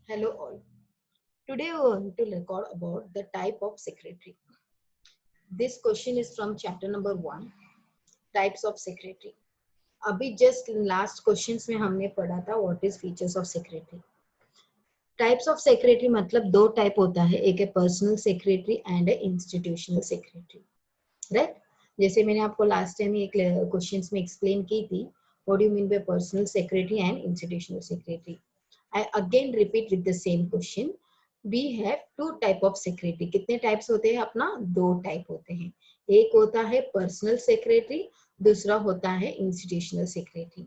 Hello all. Today we are going to record about the type of secretary. This question is from chapter number 1, types of secretary. अभी just last questions में हमने पढ़ा था what is features of secretary. Types of secretary मतलब दो type होता है, एक है personal secretary and institutional secretary. Right? जैसे मैंने आपको last time एक questions में explain की थी, what do you mean by personal secretary and institutional secretary. I again repeat with the same question. We have two type of secretary. कितने types होते हैं अपना? दो type होते हैं. एक होता है personal secretary, दूसरा होता है institutional secretary.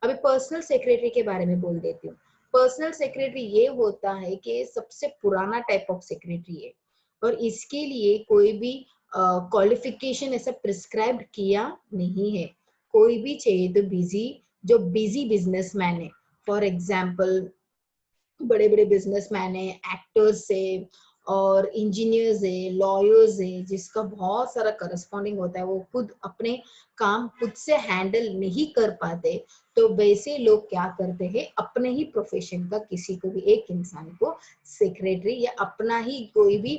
अभी पर्सनल सेक्रेटरी के बारे में बोल देती हूँ. पर्सनल सेक्रेटरी ये होता है कि सबसे पुराना टाइप ऑफ सेक्रेटरी है और इसके लिए कोई भी क्वालिफिकेशन ऐसा प्रिस्क्राइब किया नहीं है. कोई भी चाहिए तो जो बिजी बिजनेसमैन है, फॉर एग्जाम्पल बड़े बड़े बिजनेसमैन है, एक्टर्स है और इंजीनियर्स है, लॉयर्स है, जिसका बहुत सारा करस्पॉन्डिंग होता है, वो खुद अपने काम खुद से हैंडल नहीं कर पाते, तो वैसे लोग क्या करते हैं, अपने ही प्रोफेशन का किसी को भी एक इंसान को सेक्रेटरी या अपना ही कोई भी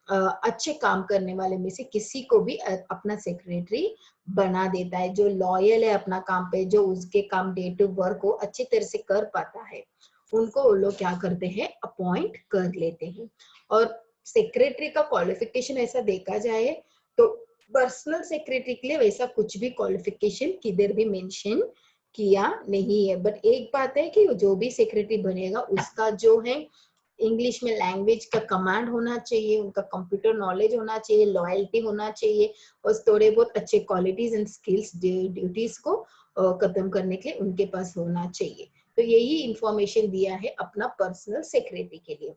अच्छे काम करने वाले में से किसी को भी अपना सेक्रेटरी बना देता है. जो लॉयल है अपना काम पे, जो उसके काम डे टू वर्क को अच्छी तरह से कर पाता है, उनको वो लोग क्या करते हैं, अपॉइंट कर लेते हैं. और सेक्रेटरी का क्वालिफिकेशन ऐसा देखा जाए तो पर्सनल सेक्रेटरी के लिए वैसा कुछ भी क्वालिफिकेशन किधर भी मेंशन किया नहीं है. बट एक बात है कि जो भी सेक्रेटरी बनेगा उसका जो है इंग्लिश में लैंग्वेज का कमांड होना चाहिए, उनका कंप्यूटर नॉलेज होना चाहिए, लॉयल्टी होना चाहिए और थोड़े बहुत अच्छे क्वालिटीज एंड स्किल्स ड्यूटीज को खत्म करने के लिए उनके पास होना चाहिए. तो यही इंफॉर्मेशन दिया है अपना पर्सनल सेक्रेटरी के लिए.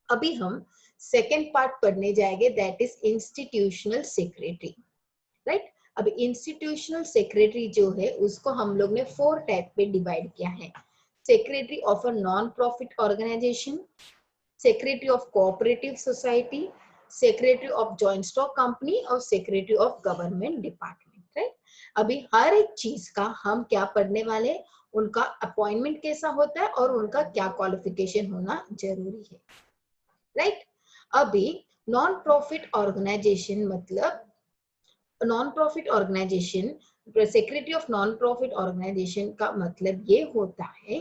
अभी हम सेकेंड पार्ट पढ़ने जाएंगे, that is institutional secretary. Right? अब इंस्टीट्यूशनल सेक्रेटरी जो है उसको हम लोग ने 4 टाइप पे डिवाइड किया है. Secretary of a non profit organisation, secretary of cooperative society, secretary of joint stock company और secretary of government department. Right? अभी हर एक चीज का हम क्या पढ़ने वाले, उनका अपॉइंटमेंट कैसा होता है और उनका क्या क्वालिफिकेशन होना जरूरी है. राइट? अभी नॉन प्रॉफिट ऑर्गेनाइजेशन मतलब non profit organisation, secretary of non profit organisation का मतलब ये होता है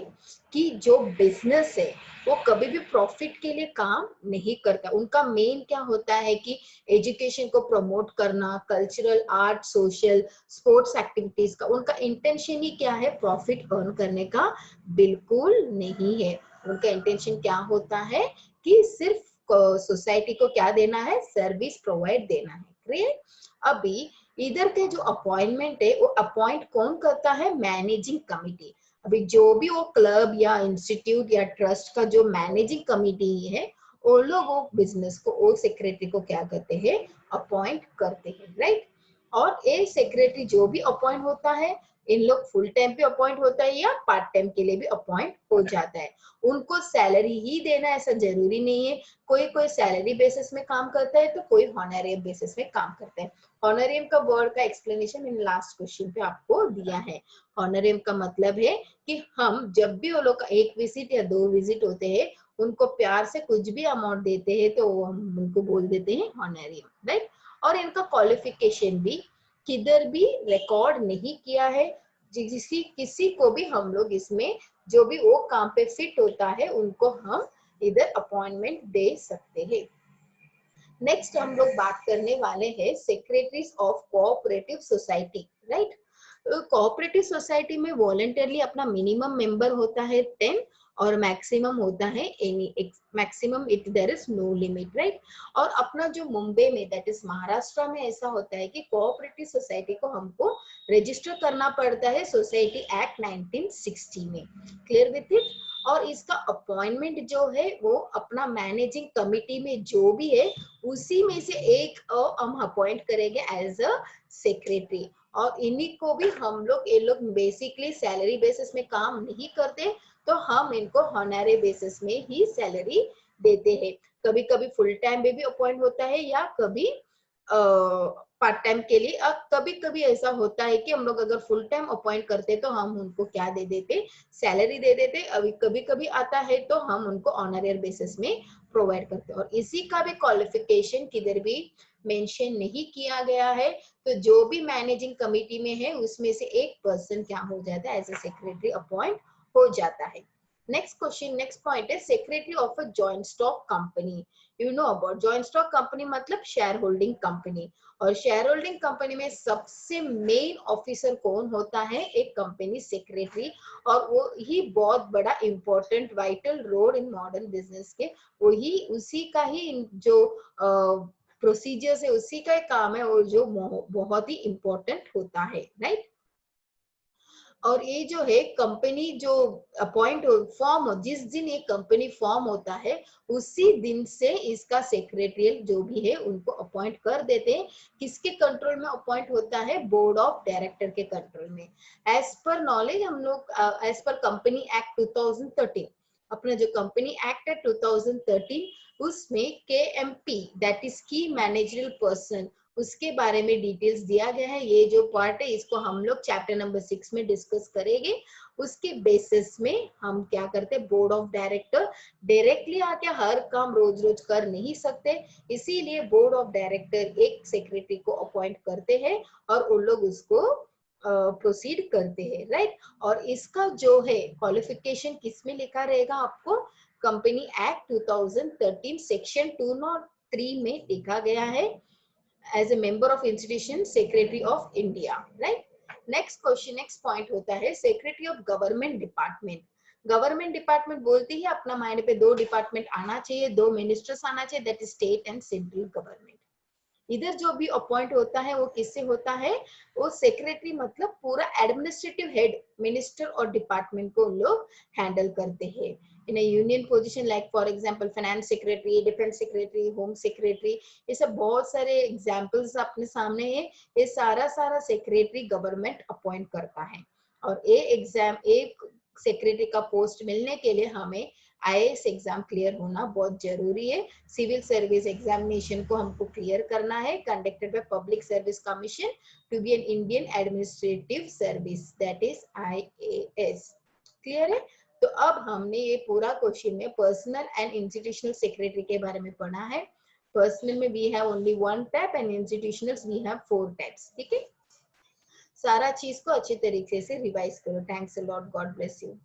कि जो बिजनेस है वो कभी भी प्रॉफिट के लिए काम नहीं करता. उनका मेन क्या होता है कि एजुकेशन को प्रमोट करना, cultural, art, social, sports activities का उनका इंटेंशन ही क्या है, प्रॉफिट अर्न करने का बिल्कुल नहीं है. उनका इंटेंशन क्या होता है कि सिर्फ सोसाइटी को क्या देना है, सर्विस प्रोवाइड देना है. क्लियर? अभी इधर के जो अपॉइंटमेंट है वो अपॉइंट कौन करता है, मैनेजिंग कमिटी. अभी जो भी वो क्लब या इंस्टीट्यूट या ट्रस्ट का जो मैनेजिंग कमिटी है, वो लोग वो बिजनेस को, वो सेक्रेटरी को क्या करते हैं, अपॉइंट करते हैं. राइट? और एक सेक्रेटरी जो भी अपॉइंट होता है, इन लोग फुल टाइम पे अपॉइंट होता है या पार्ट टाइम के लिए भी अपॉइंट हो जाता है. उनको सैलरी ही देना ऐसा जरूरी नहीं है. कोई कोई सैलरी बेसिस में काम करता है तो कोई हॉनरेरियम बेसिस में काम करता है. हॉनरेरियम का वर्ड का एक्सप्लेनेशन इन लास्ट क्वेश्चन पे आपको दिया है. हॉनरेरियम का मतलब है कि हम जब भी वो लोग का 1 विजिट या 2 विजिट होते हैं, उनको प्यार से कुछ भी अमाउंट देते हैं तो हम उनको बोल देते हैं हॉनरेरियम. राइट? और इनका क्वालिफिकेशन भी किधर भी रिकॉर्ड नहीं किया है. किसी को भी हम लोग इसमें जो भी वो काम पे फिट होता है उनको हम इधर अपॉइंटमेंट दे सकते हैं. नेक्स्ट हम लोग बात करने वाले हैं secretaries of cooperative society. Right? Cooperative society में वॉलंटरली अपना मिनिमम मेंबर होता है 10 और मैक्सिमम होता है any maximum it there is no limit. Right? और अपना जो मुंबई में, दैट इज महाराष्ट्र में ऐसा होता है कि कोऑपरेटिव सोसाइटी को हमको रजिस्टर करना पड़ता है सोसाइटी एक्ट 1960 में. Clear with it? और इसका अपॉइंटमेंट जो है वो अपना मैनेजिंग कमिटी में जो भी है उसी में से एक हम अपॉइंट करेंगे एज अ सेक्रेटरी. और इन्हीं को भी हम लोग, ये लोग बेसिकली सैलरी बेसिस में काम नहीं करते, तो हम इनको हॉनरे बेसिस में ही सैलरी देते हैं. कभी कभी फुल टाइम में भी अपॉइंट होता है या कभी पार्ट टाइम के लिए। अब कभी कभी ऐसा होता है कि हम लोग अगर फुल टाइम अपॉइंट करते तो हम उनको क्या दे देते, सैलरी दे देते। अभी कभी कभी आता है तो हम उनको ऑनरेरियर बेसिस में प्रोवाइड करते, और इसी का भी क्वालिफिकेशन किधर भी मेंशन नहीं किया गया है। तो जो भी मैनेजिंग कमिटी में है उसमें से एक पर्सन क्या हो जाता है, एज ए सेक्रेटरी अपॉइंट हो जाता है। नेक्स्ट क्वेश्चन, नेक्स्ट पॉइंट है secretary of a joint stock company. You know about joint stock company मतलब शेयर होल्डिंग कंपनी, और शेयर होल्डिंग कंपनी में सबसे मेन ऑफिसर कौन होता है, एक कंपनी सेक्रेटरी। और वो ही बहुत बड़ा important vital role in modern business के, वही उसी का ही जो प्रोसीजर्स है उसी का काम है, और जो बहुत ही इंपॉर्टेंट होता है, राइट। और ये जो है कंपनी जो अपॉइंट फॉर्म, जिस दिन ये कंपनी फॉर्म होता है उसी दिन से इसका सेक्रेटरियल जो भी है उनको अपॉइंट कर देते हैं। किसके कंट्रोल में अपॉइंट होता है, बोर्ड ऑफ डायरेक्टर के कंट्रोल में। एज पर नॉलेज हम लोग एज पर कंपनी एक्ट 2013, अपना जो कंपनी एक्ट है 2013, उसमें KMP दैट इज की मैनेजरियल पर्सन, उसके बारे में डिटेल्स दिया गया है। ये जो पार्ट है इसको हम लोग चैप्टर नंबर 6 में डिस्कस करेंगे। उसके बेसिस में हम क्या करते हैं, बोर्ड ऑफ डायरेक्टर डायरेक्टली आके हर काम रोज रोज कर नहीं सकते, इसीलिए बोर्ड ऑफ डायरेक्टर एक सेक्रेटरी को अपॉइंट करते हैं और उन लोग उसको प्रोसीड करते हैं, राइट। और इसका जो है क्वालिफिकेशन किस में लिखा रहेगा आपको, कंपनी एक्ट 2013 सेक्शन 203 में लिखा गया है, as a member of institution secretary of India, right? Next question, next point होता है secretary of government department. Government department बोलते ही अपना माइंड पे दो डिपार्टमेंट आना चाहिए, दो मिनिस्टर्स आना चाहिए, that is state and central government. इधर जो भी अपॉइंट होता है वो किससे होता है, वो सेक्रेटरी मतलब पूरा एडमिनिस्ट्रेटिव हेड, मिनिस्टर और डिपार्टमेंट को लोग हैंडल करते हैं। In union position like for example finance secretary, defence secretary, home secretary, ये सब बहुत सारे एग्जांपल्स अपने सामने है। ये सारा सेक्रेटरी गवर्नमेंट अपॉइंट करता है। और एक सेक्रेटरी का पोस्ट मिलने के लिए हमें IAS एग्जाम क्लियर होना बहुत जरूरी है। सिविल सर्विस एग्जामिनेशन को हमको क्लियर करना है, conducted by public service commission to be an Indian administrative service, that is IAS। Clear है। तो अब हमने ये पूरा क्वेश्चन में पर्सनल एंड इंस्टीट्यूशनल सेक्रेटरी के बारे में पढ़ा है। पर्सनल में we have only 1 type and institutionals we have 4 types, ठीक है। सारा चीज को अच्छी तरीके से रिवाइज करो। Thanks a lot, God bless you.